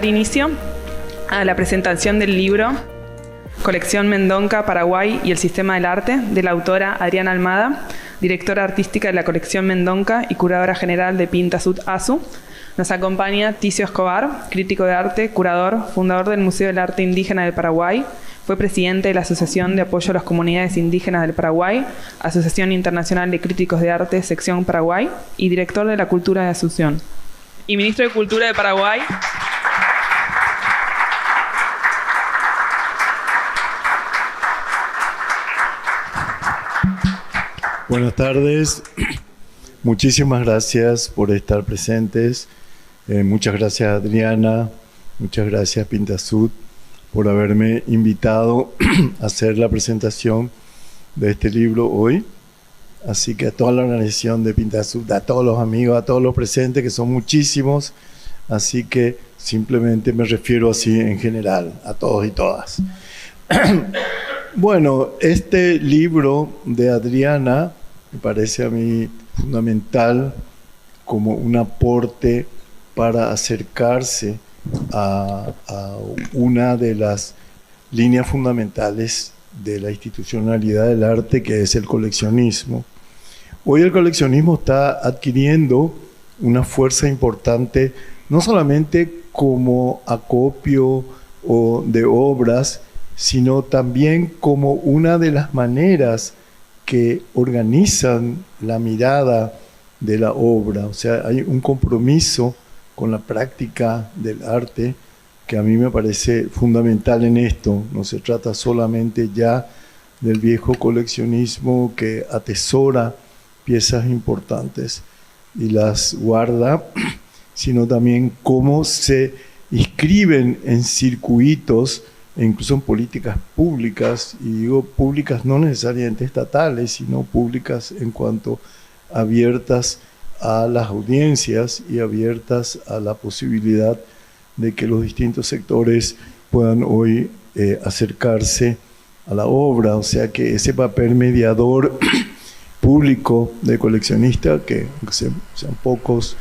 dar inicio a la presentación del libro Colección Mendonca, Paraguay y el Sistema del Arte, de la autora Adriana Almada, directora artística de la Colección Mendonca y curadora general de Pinta Sud Asu. Nos acompaña Ticio Escobar, crítico de arte, curador, fundador del Museo del Arte Indígena del Paraguay, fue presidente de la Asociación de Apoyo a las Comunidades Indígenas del Paraguay, Asociación Internacional de Críticos de Arte, Sección Paraguay, y director de la Cultura de Asunción. Y ministro de Cultura de Paraguay. Buenas tardes, muchísimas gracias por estar presentes. Muchas gracias Adriana, muchas gracias Pinta Sud por haberme invitado a hacer la presentación de este libro hoy. Así que a toda la organización de Pinta Sud, a todos los amigos, a todos los presentes, que son muchísimos, así que simplemente me refiero así en general, a todos y todas. Bueno, este libro de Adriana me parece a mí fundamental como un aporte para acercarse a una de las líneas fundamentales de la institucionalidad del arte, que es el coleccionismo. Hoy el coleccionismo está adquiriendo una fuerza importante, no solamente como acopio de obras, sino también como una de las maneras que organizan la mirada de la obra. O sea, hay un compromiso con la práctica del arte que a mí me parece fundamental en esto. No se trata solamente ya del viejo coleccionismo que atesora piezas importantes y las guarda, sino también cómo se inscriben en circuitos e incluso en políticas públicas, y digo públicas no necesariamente estatales, sino públicas en cuanto abiertas a las audiencias y abiertas a la posibilidad de que los distintos sectores puedan hoy acercarse a la obra. O sea que ese papel mediador público de coleccionista, que aunque sean pocos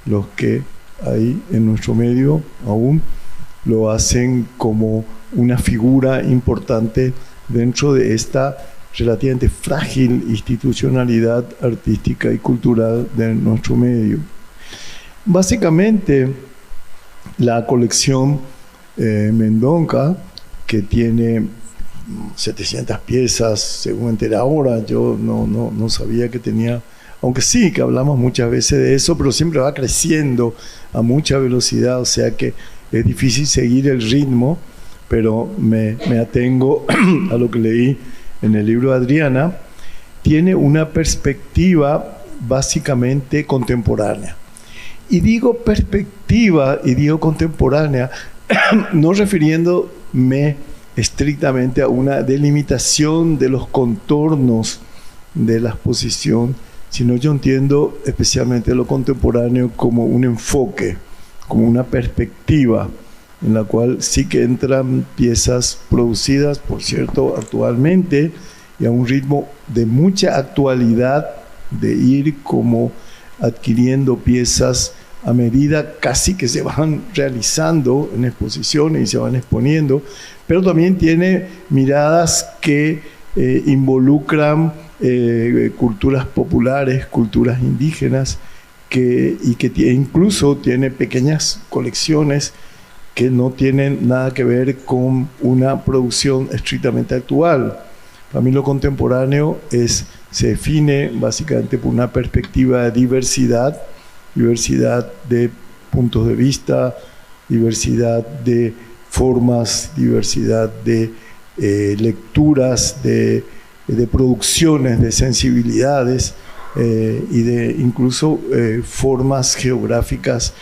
los que hay en nuestro medio aún, lo hacen como una figura importante dentro de esta relativamente frágil institucionalidad artística y cultural de nuestro medio. Básicamente, la colección Mendonca, que tiene 700 piezas, según enteré ahora, yo no sabía que tenía, aunque sí, que hablamos muchas veces de eso, pero siempre va creciendo a mucha velocidad, o sea que es difícil seguir el ritmo, pero me atengo a lo que leí en el libro de Adriana. Tiene una perspectiva básicamente contemporánea. Y digo perspectiva y digo contemporánea, no refiriéndome estrictamente a una delimitación de los contornos de la exposición, sino yo entiendo especialmente lo contemporáneo como un enfoque, como una perspectiva en la cual sí que entran piezas producidas, por cierto, actualmente, y a un ritmo de mucha actualidad, de ir como adquiriendo piezas a medida casi que se van realizando en exposiciones y se van exponiendo, pero también tiene miradas que involucran culturas populares, culturas indígenas, y que incluso tiene pequeñas colecciones que no tienen nada que ver con una producción estrictamente actual. Para mí lo contemporáneo se define básicamente por una perspectiva de diversidad de puntos de vista, diversidad de formas, diversidad de lecturas, de producciones, de sensibilidades y de incluso formas geográficas,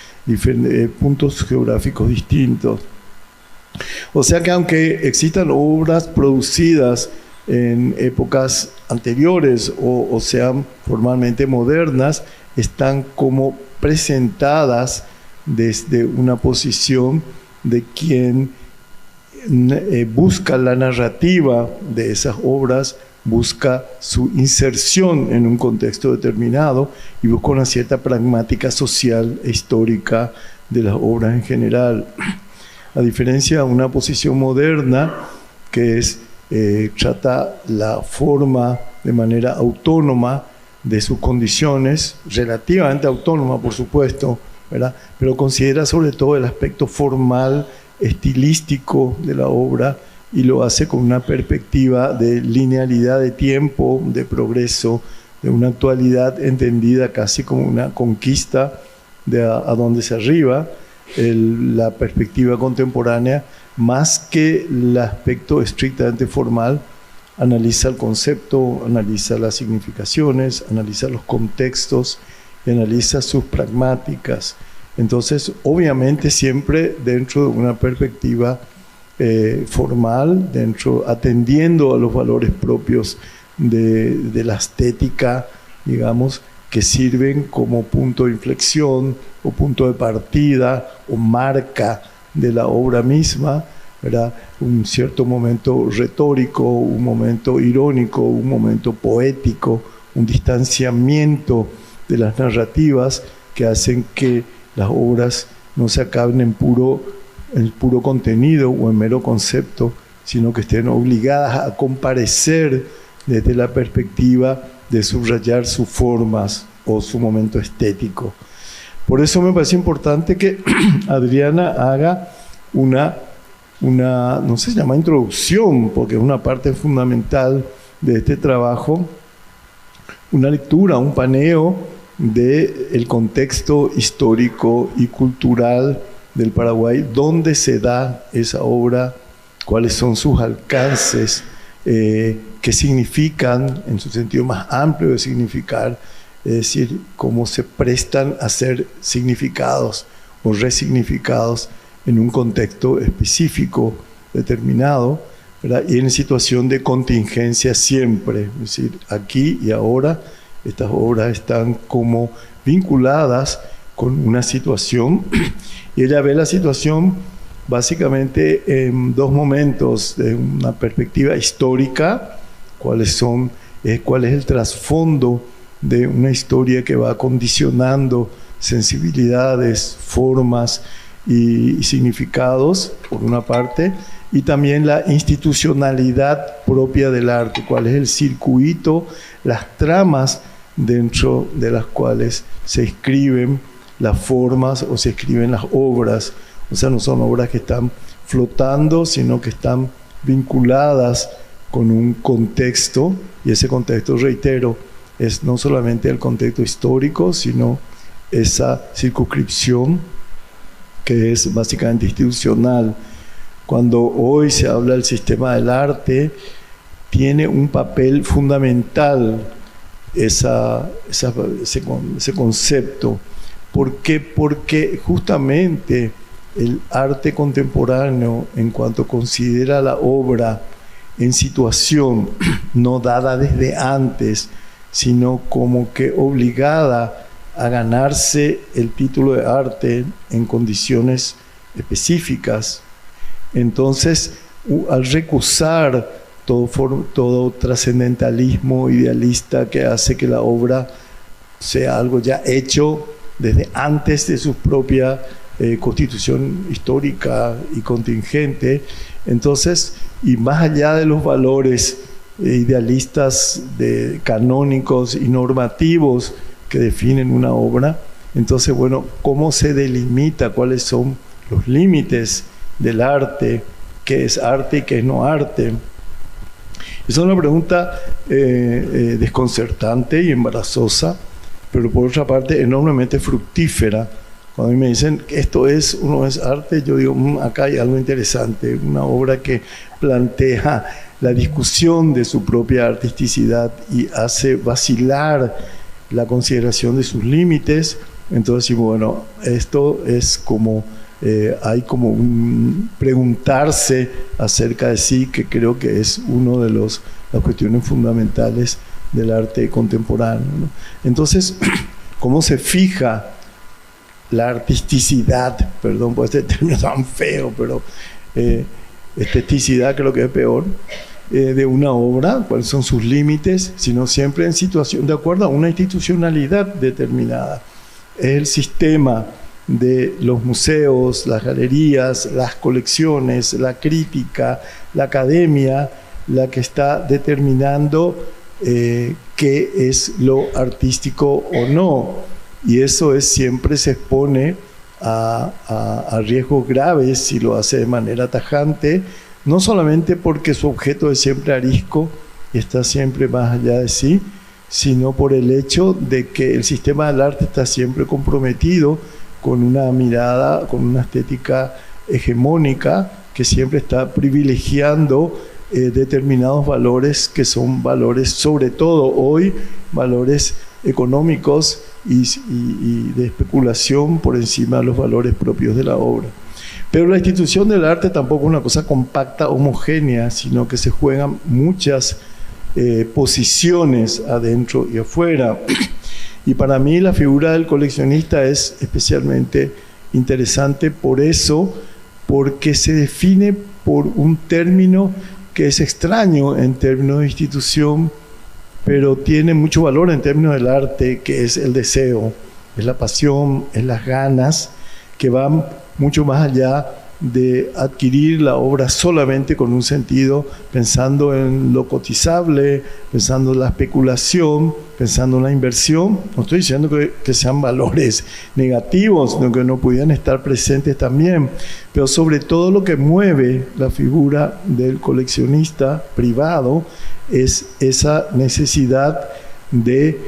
puntos geográficos distintos. O sea que aunque existan obras producidas en épocas anteriores o sean formalmente modernas, están como presentadas desde una posición de quien busca la narrativa de esas obras, busca su inserción en un contexto determinado y busca una cierta pragmática social e histórica de las obras en general. A diferencia de una posición moderna que trata la forma de manera autónoma de sus condiciones, relativamente autónoma por supuesto, ¿verdad? Pero considera sobre todo el aspecto formal, estilístico de la obra, y lo hace con una perspectiva de linealidad de tiempo, de progreso, de una actualidad entendida casi como una conquista de a donde se arriba. La perspectiva contemporánea, más que el aspecto estrictamente formal, analiza el concepto, analiza las significaciones, analiza los contextos y analiza sus pragmáticas. Entonces, obviamente siempre dentro de una perspectiva formal, atendiendo a los valores propios de la estética, digamos, que sirven como punto de inflexión o punto de partida o marca de la obra misma, ¿verdad? Un cierto momento retórico, un momento irónico, un momento poético, un distanciamiento de las narrativas que hacen que las obras no se acaben en puro contenido o en mero concepto, sino que estén obligadas a comparecer desde la perspectiva de subrayar sus formas o su momento estético. Por eso me parece importante que Adriana haga una no se llama introducción, porque es una parte fundamental de este trabajo, una lectura, un paneo del contexto histórico y cultural del Paraguay, dónde se da esa obra, cuáles son sus alcances, qué significan, en su sentido más amplio de significar, es decir, cómo se prestan a ser significados o resignificados en un contexto específico, determinado, ¿verdad? Y en situación de contingencia siempre, es decir, aquí y ahora, estas obras están como vinculadas con una situación, y ella ve la situación básicamente en dos momentos, de una perspectiva histórica, cuál es el trasfondo de una historia que va condicionando sensibilidades, formas y significados, por una parte, y también la institucionalidad propia del arte, cuál es el circuito, las tramas dentro de las cuales se escriben las formas o se escriben las obras. O sea, no son obras que están flotando, sino que están vinculadas con un contexto, y ese contexto, reitero, es no solamente el contexto histórico, sino esa circunscripción que es básicamente institucional. Cuando hoy se habla del sistema del arte, tiene un papel fundamental ese concepto. ¿Por qué? Porque justamente el arte contemporáneo, en cuanto considera la obra en situación no dada desde antes, sino como que obligada a ganarse el título de arte en condiciones específicas, entonces al recusar todo trascendentalismo idealista que hace que la obra sea algo ya hecho desde antes de su propia constitución histórica y contingente, entonces, y más allá de los valores idealistas canónicos y normativos que definen una obra, entonces, bueno, ¿cómo se delimita cuáles son los límites del arte? ¿Qué es arte y qué es no arte? Es una pregunta desconcertante y embarazosa, pero por otra parte enormemente fructífera. Cuando a mí me dicen que esto es o no es arte, yo digo, acá hay algo interesante, una obra que plantea la discusión de su propia artisticidad y hace vacilar la consideración de sus límites. Entonces, bueno, esto es como, hay como un preguntarse acerca de sí, que creo que es una de las cuestiones fundamentales del arte contemporáneo, ¿no? Entonces, ¿cómo se fija la artisticidad? Perdón por este término tan feo, pero esteticidad creo que es peor, de una obra, cuáles son sus límites, sino siempre en situación, de acuerdo a una institucionalidad determinada. Es el sistema de los museos, las galerías, las colecciones, la crítica, la academia, la que está determinando qué es lo artístico o no. Y eso siempre se expone a riesgos graves si lo hace de manera tajante, no solamente porque su objeto es siempre arisco y está siempre más allá de sí, sino por el hecho de que el sistema del arte está siempre comprometido con una mirada, con una estética hegemónica que siempre está privilegiando determinados valores que son valores, sobre todo hoy, valores económicos y de especulación por encima de los valores propios de la obra. Pero la institución del arte tampoco es una cosa compacta, homogénea, sino que se juegan muchas posiciones adentro y afuera. Y para mí la figura del coleccionista es especialmente interesante por eso, porque se define por un término que es extraño en términos de institución, pero tiene mucho valor en términos del arte, que es el deseo, es la pasión, es las ganas, que van mucho más allá de adquirir la obra solamente con un sentido, pensando en lo cotizable, pensando en la especulación, pensando en la inversión. No estoy diciendo que sean valores negativos, sino que no pudieran estar presentes también, pero sobre todo lo que mueve la figura del coleccionista privado es esa necesidad de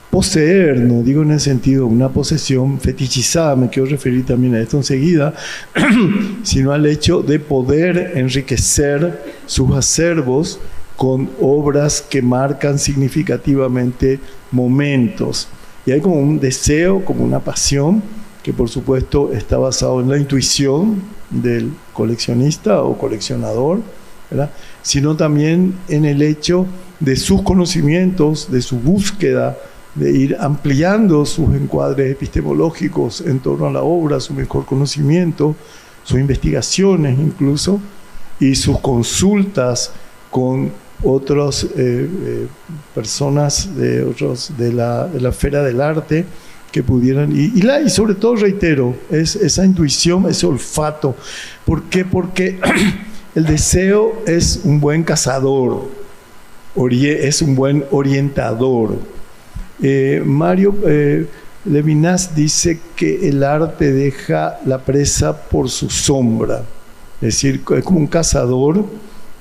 poseer, no digo en el sentido de una posesión fetichizada, me quiero referir también a esto enseguida, sino al hecho de poder enriquecer sus acervos con obras que marcan significativamente momentos. Y hay como un deseo, como una pasión, que por supuesto está basado en la intuición del coleccionista o coleccionador, ¿verdad? Sino también en el hecho de sus conocimientos, de su búsqueda, de ir ampliando sus encuadres epistemológicos en torno a la obra, su mejor conocimiento, sus investigaciones incluso, y sus consultas con otras personas de la esfera del arte que pudieran, y sobre todo, reitero, es esa intuición, ese olfato. ¿Por qué? Porque el deseo es un buen cazador, es un buen orientador. Mario Levinas dice que el arte deja la presa por su sombra, es decir, es como un cazador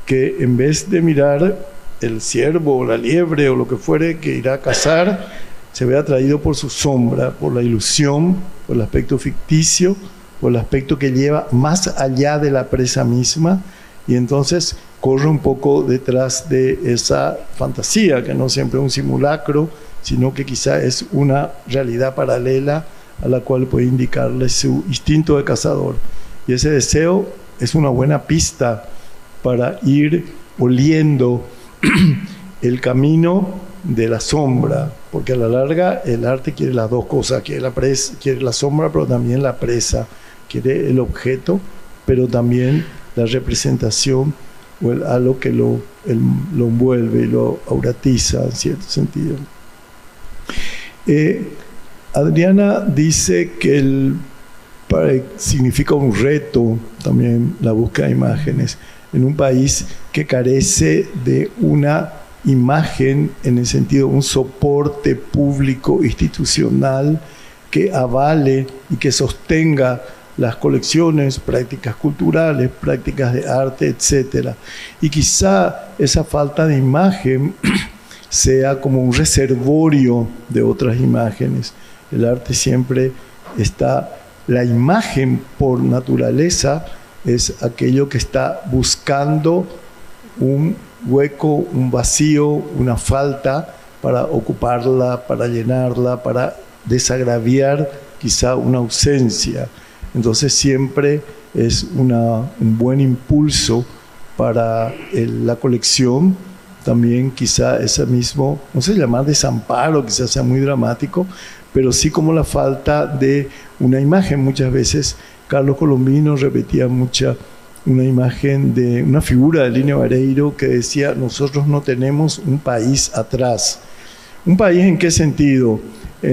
que en vez de mirar el ciervo o la liebre o lo que fuere que irá a cazar, se ve atraído por su sombra, por la ilusión, por el aspecto ficticio, por el aspecto que lleva más allá de la presa misma, y entonces corre un poco detrás de esa fantasía, que no siempre es un simulacro, sino que quizá es una realidad paralela a la cual puede indicarle su instinto de cazador. Y ese deseo es una buena pista para ir oliendo el camino de la sombra, porque a la larga el arte quiere las dos cosas, quiere la sombra, pero también la presa, quiere el objeto, pero también la representación o algo que lo envuelve y lo auratiza en cierto sentido. Adriana dice que significa un reto también la búsqueda de imágenes en un país que carece de una imagen en el sentido de un soporte público institucional que avale y que sostenga las colecciones, prácticas culturales, prácticas de arte, etc. Y quizá esa falta de imagen sea como un reservorio de otras imágenes. El arte siempre está, la imagen por naturaleza es aquello que está buscando un hueco, un vacío, una falta para ocuparla, para llenarla, para desagraviar quizá una ausencia. Entonces siempre es un buen impulso para la colección. También quizá ese mismo, no sé llamar desamparo, quizás sea muy dramático, pero sí como la falta de una imagen. Muchas veces Carlos Colombino repetía una imagen de una figura de Línea Vareiro que decía: nosotros no tenemos un país atrás. ¿Un país en qué sentido?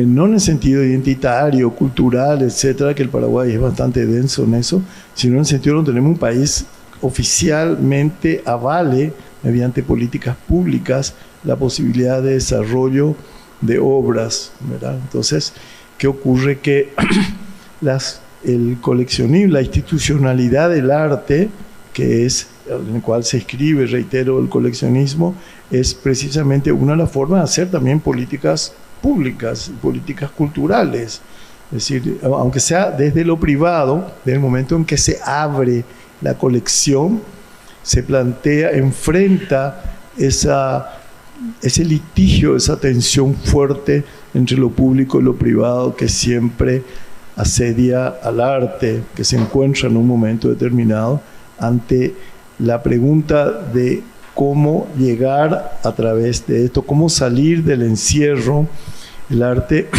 no en el sentido identitario, cultural, etcétera, que el Paraguay es bastante denso en eso, sino en el sentido donde tenemos un país oficialmente avale, mediante políticas públicas, la posibilidad de desarrollo de obras, ¿verdad? Entonces, ¿qué ocurre? Que el coleccionismo, la institucionalidad del arte, que es en el cual se escribe, reitero, el coleccionismo, es precisamente una de las formas de hacer también políticas públicas, políticas culturales. Es decir, aunque sea desde lo privado, desde el momento en que se abre la colección, se plantea, enfrenta ese litigio, esa tensión fuerte entre lo público y lo privado que siempre asedia al arte, que se encuentra en un momento determinado ante la pregunta de cómo llegar a través de esto, cómo salir del encierro. El arte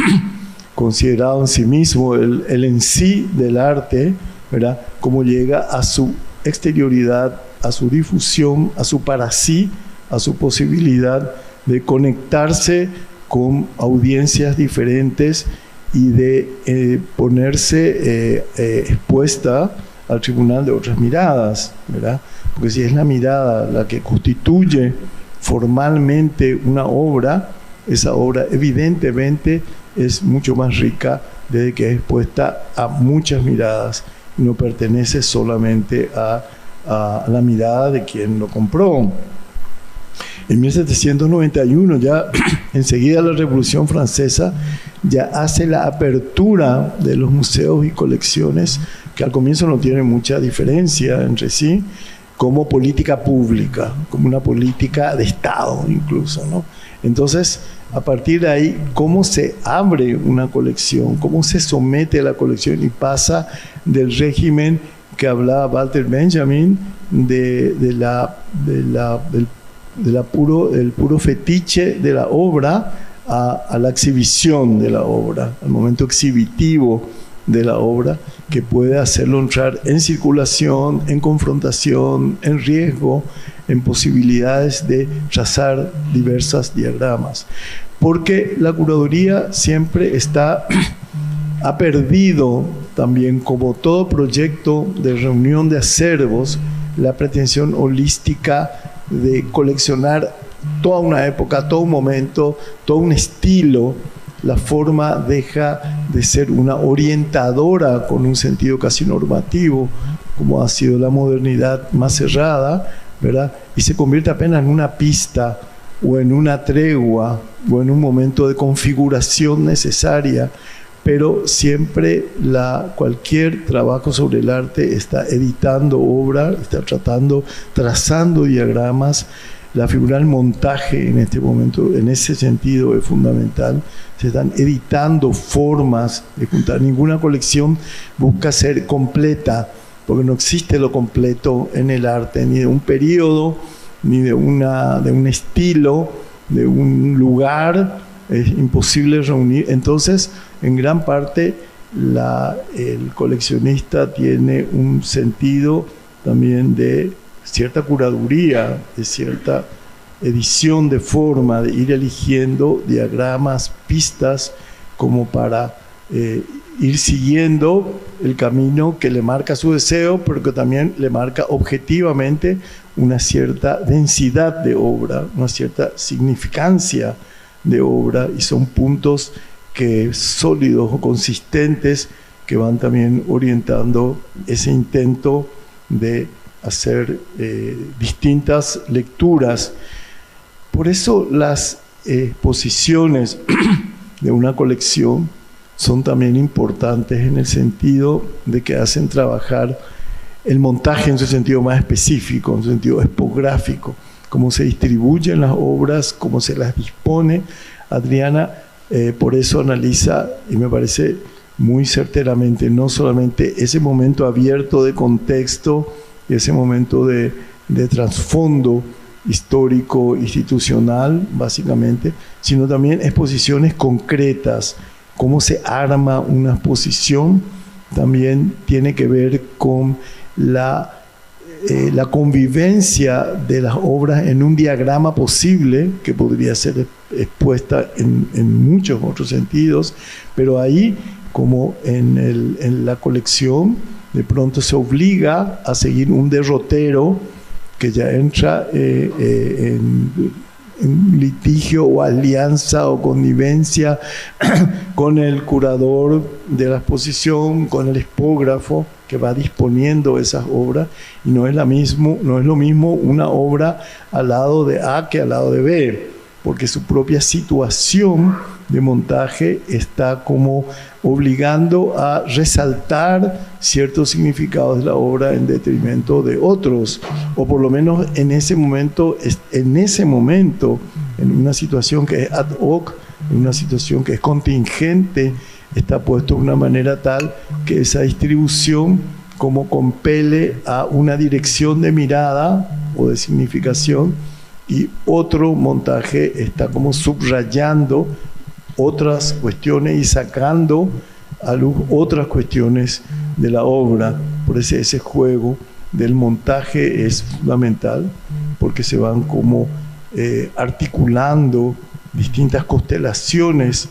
considerado en sí mismo, el en sí del arte, ¿verdad? Cómo llega a su exterioridad, a su difusión, a su para sí, a su posibilidad de conectarse con audiencias diferentes y de ponerse expuesta al tribunal de otras miradas, ¿verdad? Porque si es la mirada la que constituye formalmente una obra, esa obra evidentemente es mucho más rica desde que es expuesta a muchas miradas y no pertenece solamente a la mirada de quien lo compró. En 1791, ya enseguida la Revolución Francesa, ya hace la apertura de los museos y colecciones, que al comienzo no tienen mucha diferencia entre sí, como política pública, como una política de Estado incluso, ¿no? Entonces, a partir de ahí, cómo se abre una colección, cómo se somete a la colección y pasa del régimen que hablaba Walter Benjamin del puro fetiche de la obra a la exhibición de la obra, al momento exhibitivo de la obra, que puede hacerlo entrar en circulación, en confrontación, en riesgo, en posibilidades de trazar diversas diagramas. Porque la curaduría siempre ha perdido también, como todo proyecto de reunión de acervos, la pretensión holística de coleccionar toda una época, todo un momento, todo un estilo. La forma deja de ser una orientadora con un sentido casi normativo, como ha sido la modernidad más cerrada, ¿verdad? Y se convierte apenas en una pista o en una tregua o en un momento de configuración necesaria, pero siempre cualquier trabajo sobre el arte está editando obra, está trazando diagramas. La figura del montaje en este momento, en ese sentido, es fundamental. Se están editando formas de juntar. Ninguna colección busca ser completa, porque no existe lo completo en el arte, ni de un periodo, ni de un estilo, de un lugar. Es imposible reunir. Entonces, en gran parte, el coleccionista tiene un sentido también de cierta curaduría, de cierta edición de forma, de ir eligiendo diagramas, pistas, como para ir siguiendo el camino que le marca su deseo, pero que también le marca objetivamente una cierta densidad de obra, una cierta significancia de obra, y son puntos sólidos o consistentes que van también orientando ese intento de hacer distintas lecturas. Por eso las exposiciones de una colección son también importantes en el sentido de que hacen trabajar el montaje en su sentido más específico, en su sentido expográfico, cómo se distribuyen las obras, cómo se las dispone. Adriana por eso analiza, y me parece muy certeramente, no solamente ese momento abierto de contexto, ese momento de trasfondo histórico, institucional, básicamente, sino también exposiciones concretas. Cómo se arma una exposición también tiene que ver con la convivencia de las obras en un diagrama posible, que podría ser expuesta en muchos otros sentidos, pero ahí, como en la colección, de pronto se obliga a seguir un derrotero que ya entra en litigio o alianza o connivencia con el curador de la exposición, con el expógrafo que va disponiendo esas obras, y no es lo mismo una obra al lado de A que al lado de B, porque su propia situación de montaje está como obligando a resaltar ciertos significados de la obra en detrimento de otros, o por lo menos en ese momento, en una situación que es ad hoc, en una situación que es contingente, está puesto de una manera tal que esa distribución como compele a una dirección de mirada o de significación, y otro montaje está como subrayando otras cuestiones y sacando a luz otras cuestiones de la obra. Por eso ese juego del montaje es fundamental, porque se van como articulando distintas constelaciones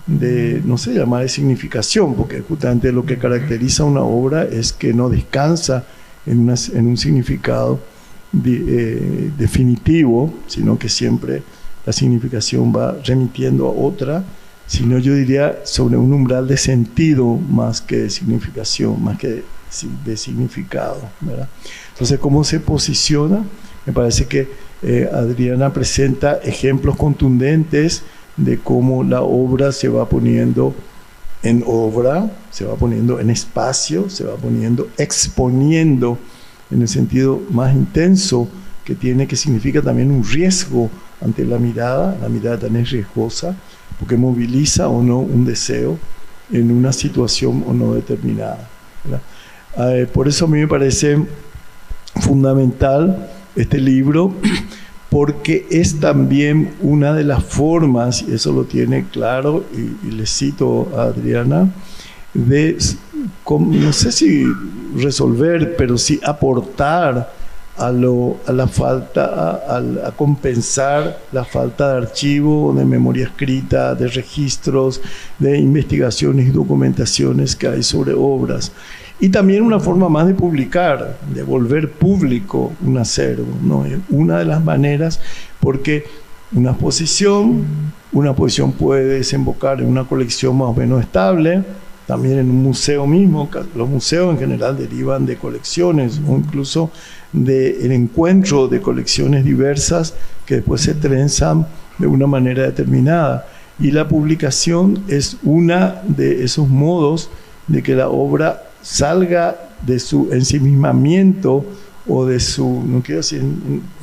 de, no sé, llamar de significación, porque justamente lo que caracteriza una obra es que no descansa en un significado definitivo, sino que siempre la significación va remitiendo a otra, sino yo diría sobre un umbral de sentido más que de significación, más que de significado, ¿verdad? Entonces, ¿cómo se posiciona? Me parece que Adriana presenta ejemplos contundentes de cómo la obra se va poniendo en obra, se va poniendo en espacio, se va poniendo exponiendo en el sentido más intenso que tiene, que significa también un riesgo ante la mirada también es riesgosa, porque moviliza o no un deseo en una situación o no determinada, ¿verdad? Por eso a mí me parece fundamental este libro, porque es también una de las formas, y eso lo tiene claro, y le cito a Adriana, de, no sé si resolver, pero sí aportar a compensar la falta de archivo, de memoria escrita, de registros, de investigaciones y documentaciones que hay sobre obras. Y también una forma más de publicar, de volver público un acervo, ¿no? Una de las maneras, porque una exposición puede desembocar en una colección más o menos estable, también en un museo mismo. Los museos en general derivan de colecciones o incluso del encuentro de colecciones diversas que después se trenzan de una manera determinada. Y la publicación es una de esos modos de que la obra salga de su ensimismamiento o de su, no quiero decir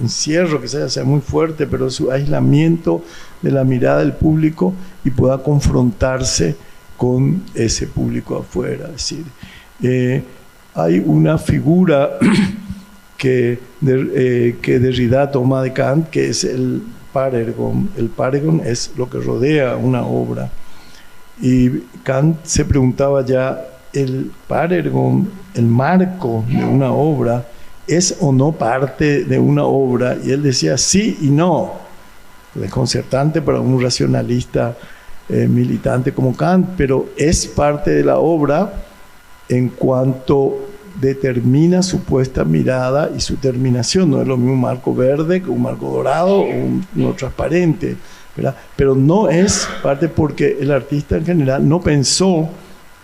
encierro, que sea muy fuerte, pero su aislamiento de la mirada del público y pueda confrontarse con ese público afuera. Es decir, hay una figura que Derrida toma de Kant, que es el Paragon. El Paragon es lo que rodea una obra. Y Kant se preguntaba ya, el Paragon, el marco de una obra, ¿es o no parte de una obra? Y él decía sí y no. Desconcertante para un racionalista militante como Kant, pero es parte de la obra en cuanto determina su puesta mirada y su terminación. No es lo mismo un marco verde que un marco dorado o uno transparente, ¿verdad? Pero no es parte, porque el artista en general no pensó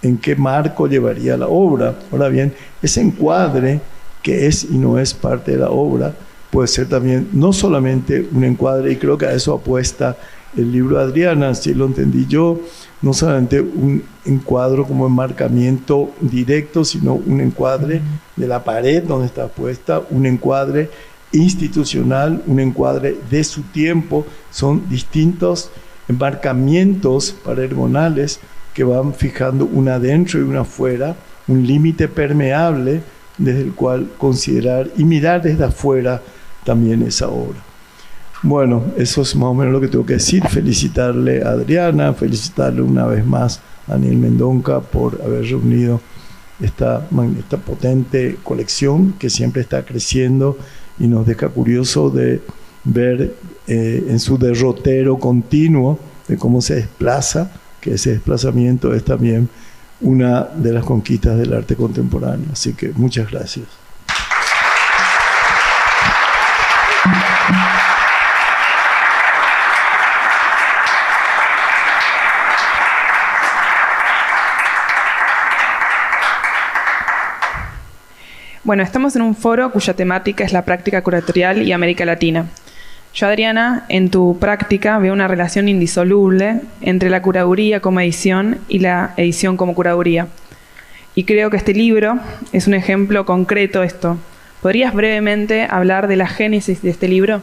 en qué marco llevaría la obra. Ahora bien, ese encuadre que es y no es parte de la obra puede ser también no solamente un encuadre, y creo que a eso apuesta el libro de Adriana, si lo entendí yo, no solamente un encuadro como enmarcamiento directo, sino un encuadre de la pared donde está puesta, un encuadre institucional, un encuadre de su tiempo. Son distintos enmarcamientos paraergonales que van fijando una adentro y una afuera, un límite permeable desde el cual considerar y mirar desde afuera también esa obra. Bueno, eso es más o menos lo que tengo que decir. Felicitarle a Adriana, felicitarle una vez más a Daniel Mendonca por haber reunido esta potente colección que siempre está creciendo y nos deja curioso de ver en su derrotero continuo de cómo se desplaza, que ese desplazamiento es también una de las conquistas del arte contemporáneo. Así que muchas gracias. Bueno, estamos en un foro cuya temática es la práctica curatorial y América Latina. Yo, Adriana, en tu práctica veo una relación indisoluble entre la curaduría como edición y la edición como curaduría. Y creo que este libro es un ejemplo concreto de esto. ¿Podrías brevemente hablar de la génesis de este libro?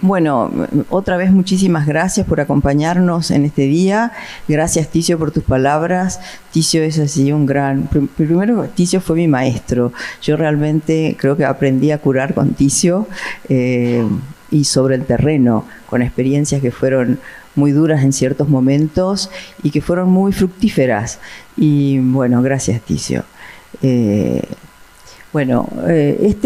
Bueno, otra vez muchísimas gracias por acompañarnos en este día. Gracias, Ticio, por tus palabras. Ticio es así un gran... Primero, Ticio fue mi maestro. Yo realmente creo que aprendí a curar con Ticio y sobre el terreno, con experiencias que fueron muy duras en ciertos momentos y que fueron muy fructíferas. Y bueno, gracias, Ticio. Este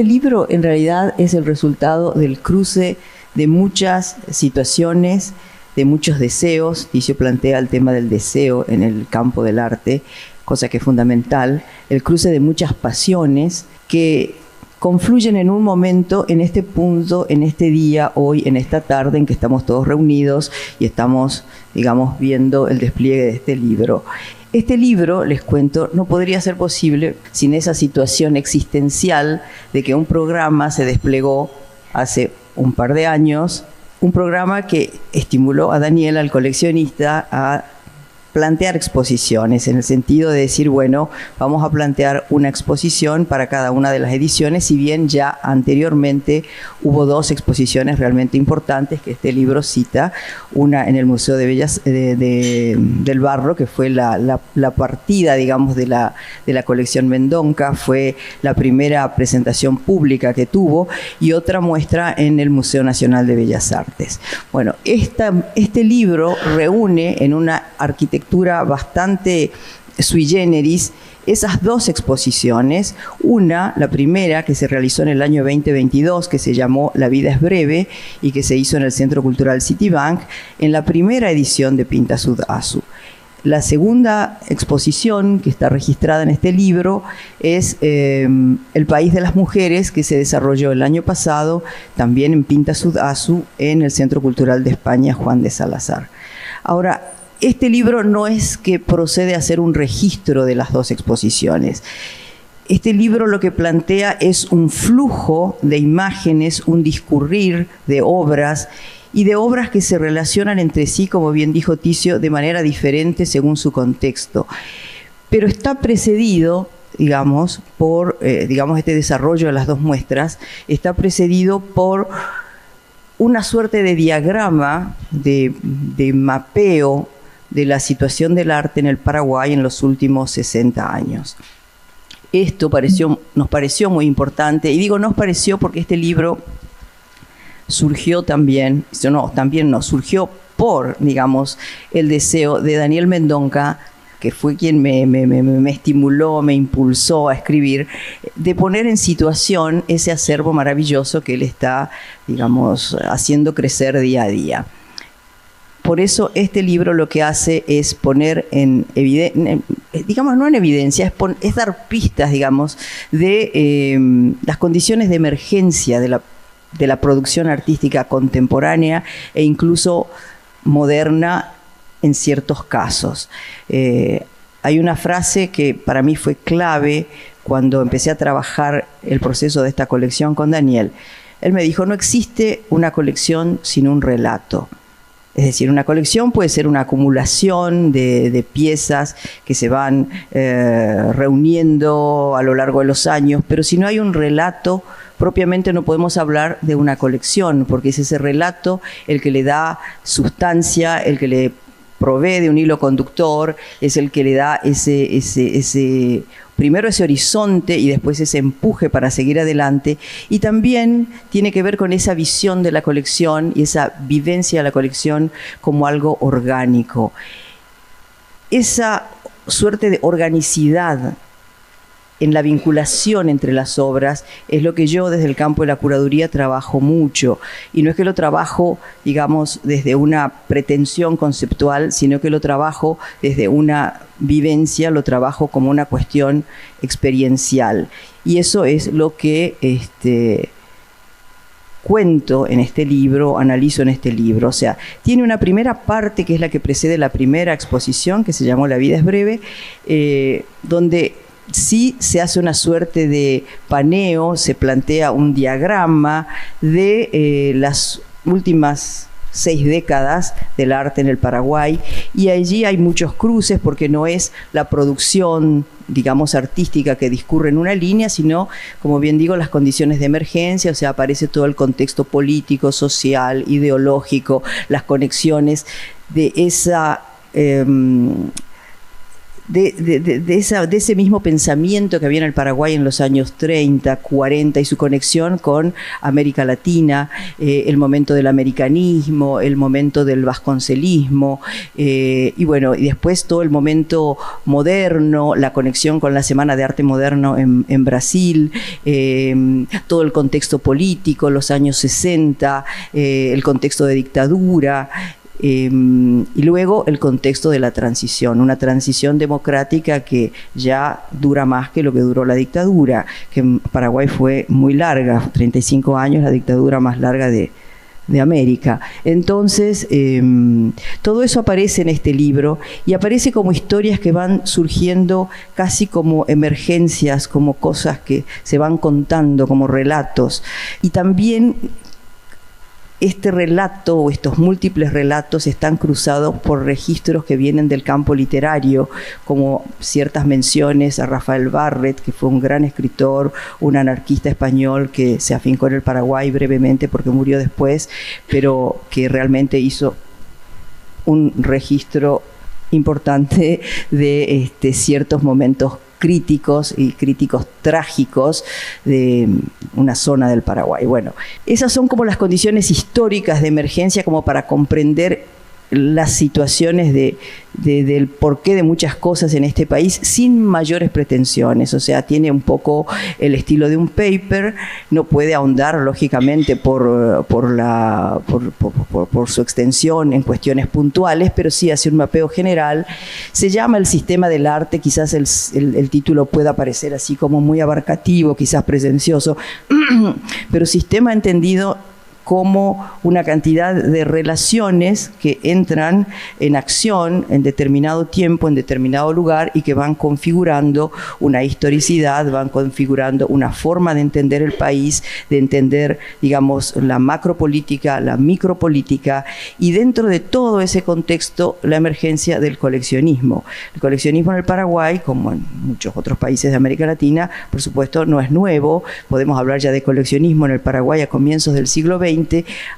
libro en realidad es el resultado del cruce de muchas situaciones, de muchos deseos. Ticio plantea el tema del deseo en el campo del arte, cosa que es fundamental, el cruce de muchas pasiones que confluyen en un momento, en este punto, en este día, hoy, en esta tarde en que estamos todos reunidos y estamos, digamos, viendo el despliegue de este libro. Este libro, les cuento, no podría ser posible sin esa situación existencial de que un programa se desplegó hace un par de años, un programa que estimuló a Daniel, al coleccionista, a plantear exposiciones, en el sentido de decir, bueno, vamos a plantear una exposición para cada una de las ediciones, si bien ya anteriormente hubo 2 exposiciones realmente importantes que este libro cita, una en el Museo de Bellas del Barro, que fue la partida, digamos, de la colección Mendonca, fue la primera presentación pública que tuvo, y otra muestra en el Museo Nacional de Bellas Artes. Bueno, este libro reúne en una arquitectura bastante sui generis esas 2 exposiciones, la primera que se realizó en el año 2022, que se llamó La vida es breve y que se hizo en el Centro Cultural Citibank, en la primera edición de Pinta Sud Asu. La segunda exposición que está registrada en este libro es El País de las Mujeres, que se desarrolló el año pasado también en Pinta Sud Asu en el Centro Cultural de España Juan de Salazar. Ahora, este libro no es que procede a hacer un registro de las 2 exposiciones. Este libro lo que plantea es un flujo de imágenes, un discurrir de obras y de obras que se relacionan entre sí, como bien dijo Ticio, de manera diferente según su contexto. Pero está precedido, digamos, por este desarrollo de las 2 muestras, está precedido por una suerte de diagrama, de mapeo de la situación del arte en el Paraguay en los últimos 60 años. Esto nos pareció muy importante, y digo nos pareció porque este libro surgió surgió por, digamos, el deseo de Daniel Mendonca, que fue quien me estimuló, me impulsó a escribir, de poner en situación ese acervo maravilloso que él está, digamos, haciendo crecer día a día. Por eso este libro lo que hace es poner en evidencia, digamos, no en evidencia, es dar pistas, digamos, de las condiciones de emergencia de la producción artística contemporánea e incluso moderna en ciertos casos. Hay una frase que para mí fue clave cuando empecé a trabajar el proceso de esta colección con Daniel. Él me dijo, no existe una colección sin un relato. Es decir, una colección puede ser una acumulación de piezas que se van reuniendo a lo largo de los años, pero si no hay un relato, propiamente no podemos hablar de una colección, porque es ese relato el que le da sustancia, el que le provee de un hilo conductor, es el que le da primero ese horizonte y después ese empuje para seguir adelante, y también tiene que ver con esa visión de la colección y esa vivencia de la colección como algo orgánico. Esa suerte de organicidad en la vinculación entre las obras, es lo que yo desde el campo de la curaduría trabajo mucho. Y no es que lo trabajo, digamos, desde una pretensión conceptual, sino que lo trabajo desde una vivencia, lo trabajo como una cuestión experiencial. Y eso es lo que cuento en este libro, analizo en este libro. O sea, tiene una primera parte que es la que precede la primera exposición, que se llamó La vida es breve, donde sí se hace una suerte de paneo, se plantea un diagrama de las últimas 6 décadas del arte en el Paraguay, y allí hay muchos cruces porque no es la producción, digamos, artística que discurre en una línea, sino, como bien digo, las condiciones de emergencia, o sea, aparece todo el contexto político, social, ideológico, las conexiones de esa... De ese mismo pensamiento que había en el Paraguay en los años 30, 40 y su conexión con América Latina, el momento del americanismo, el momento del vasconcelismo, y bueno, y después todo el momento moderno, la conexión con la Semana de Arte Moderno en Brasil, todo el contexto político, los años 60, el contexto de dictadura. Y luego el contexto de la transición, una transición democrática que ya dura más que lo que duró la dictadura, que en Paraguay fue muy larga, 35 años, la dictadura más larga de América. Entonces, todo eso aparece en este libro y aparece como historias que van surgiendo casi como emergencias, como cosas que se van contando, como relatos. Y también este relato o estos múltiples relatos están cruzados por registros que vienen del campo literario, como ciertas menciones a Rafael Barret, que fue un gran escritor, un anarquista español que se afincó en el Paraguay brevemente porque murió después, pero que realmente hizo un registro importante de ciertos momentos críticos y críticos trágicos de una zona del Paraguay. Bueno, esas son como las condiciones históricas de emergencia como para comprender las situaciones del porqué de muchas cosas en este país sin mayores pretensiones. O sea, tiene un poco el estilo de un paper, no puede ahondar lógicamente por su extensión en cuestiones puntuales, pero sí hace un mapeo general. Se llama El sistema del arte, quizás el título pueda parecer así como muy abarcativo, quizás pretencioso, pero sistema entendido como una cantidad de relaciones que entran en acción en determinado tiempo, en determinado lugar, y que van configurando una historicidad, van configurando una forma de entender el país, de entender, digamos, la macropolítica, la micropolítica, y dentro de todo ese contexto, la emergencia del coleccionismo. El coleccionismo en el Paraguay, como en muchos otros países de América Latina, por supuesto, no es nuevo. Podemos hablar ya de coleccionismo en el Paraguay a comienzos del siglo XX.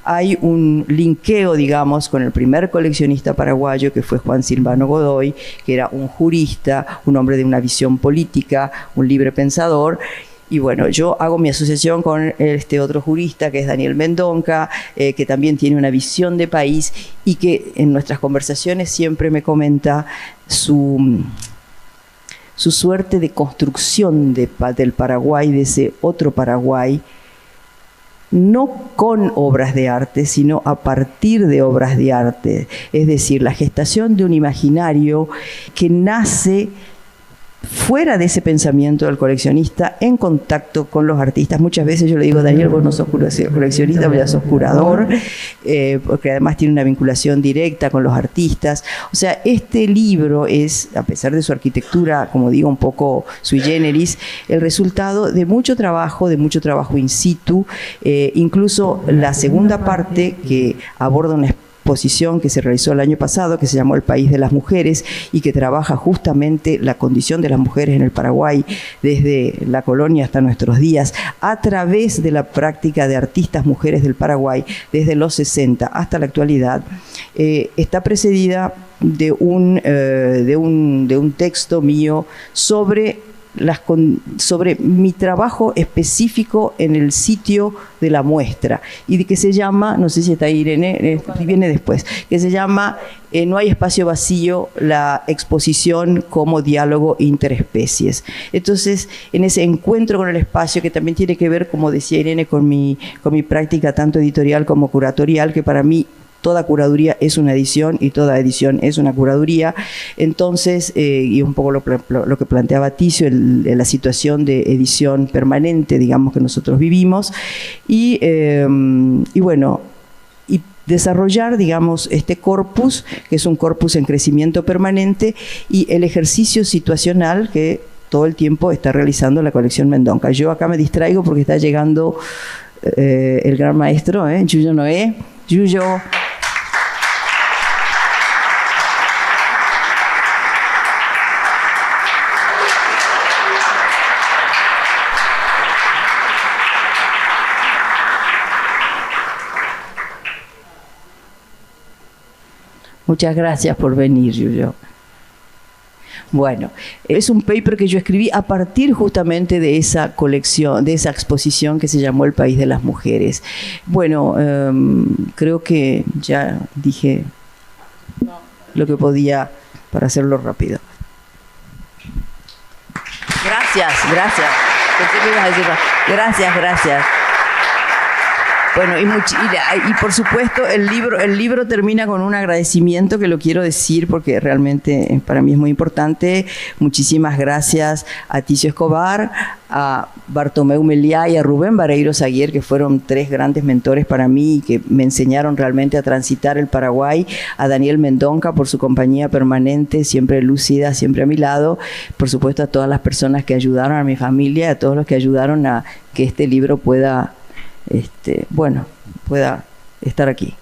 Hay un linkeo, digamos, con el primer coleccionista paraguayo, que fue Juan Silvano Godoy, que era un jurista, un hombre de una visión política, un libre pensador. Y bueno, yo hago mi asociación con este otro jurista, que es Daniel Mendonca, que también tiene una visión de país y que en nuestras conversaciones siempre me comenta su suerte de construcción del Paraguay, de ese otro Paraguay, no con obras de arte, sino a partir de obras de arte. Es decir, la gestación de un imaginario que nace fuera de ese pensamiento del coleccionista, en contacto con los artistas. Muchas veces yo le digo, Daniel, vos no sos coleccionista, vos ya sos curador, porque además tiene una vinculación directa con los artistas. O sea, este libro es, a pesar de su arquitectura, como digo, un poco sui generis, el resultado de mucho trabajo in situ, incluso la segunda parte, que aborda una exposición que se realizó el año pasado, que se llamó El País de las Mujeres, y que trabaja justamente la condición de las mujeres en el Paraguay desde la colonia hasta nuestros días, a través de la práctica de artistas mujeres del Paraguay desde los 60 hasta la actualidad. Está precedida de un texto mío sobre sobre mi trabajo específico en el sitio de la muestra, y de que se llama, no sé si está ahí Irene, viene después, que se llama No hay espacio vacío, la exposición como diálogo interespecies. Entonces, en ese encuentro con el espacio, que también tiene que ver, como decía Irene, con mi práctica tanto editorial como curatorial, que para mí toda curaduría es una edición y toda edición es una curaduría. Entonces, y un poco lo que planteaba Ticio, la situación de edición permanente, digamos, que nosotros vivimos, y bueno, y desarrollar, digamos, este corpus, que es un corpus en crecimiento permanente, y el ejercicio situacional que todo el tiempo está realizando la colección Mendonca. Yo acá me distraigo porque está llegando el gran maestro, Yuyo Noé. Yuyo. Muchas gracias por venir, Yuyo. Bueno, es un paper que yo escribí a partir justamente de esa colección, de esa exposición que se llamó El País de las Mujeres. Bueno, creo que ya dije lo que podía para hacerlo rápido. Gracias. Pensé que ibas a decir, gracias. Bueno, y por supuesto el libro termina con un agradecimiento que lo quiero decir porque realmente para mí es muy importante. Muchísimas gracias a Ticio Escobar, a Bartomeu Meliá y a Rubén Vareiro Saguier, que fueron 3 grandes mentores para mí y que me enseñaron realmente a transitar el Paraguay, a Daniel Mendonca por su compañía permanente, siempre lúcida, siempre a mi lado, por supuesto a todas las personas que ayudaron, a mi familia, a todos los que ayudaron a que este libro pueda estar aquí.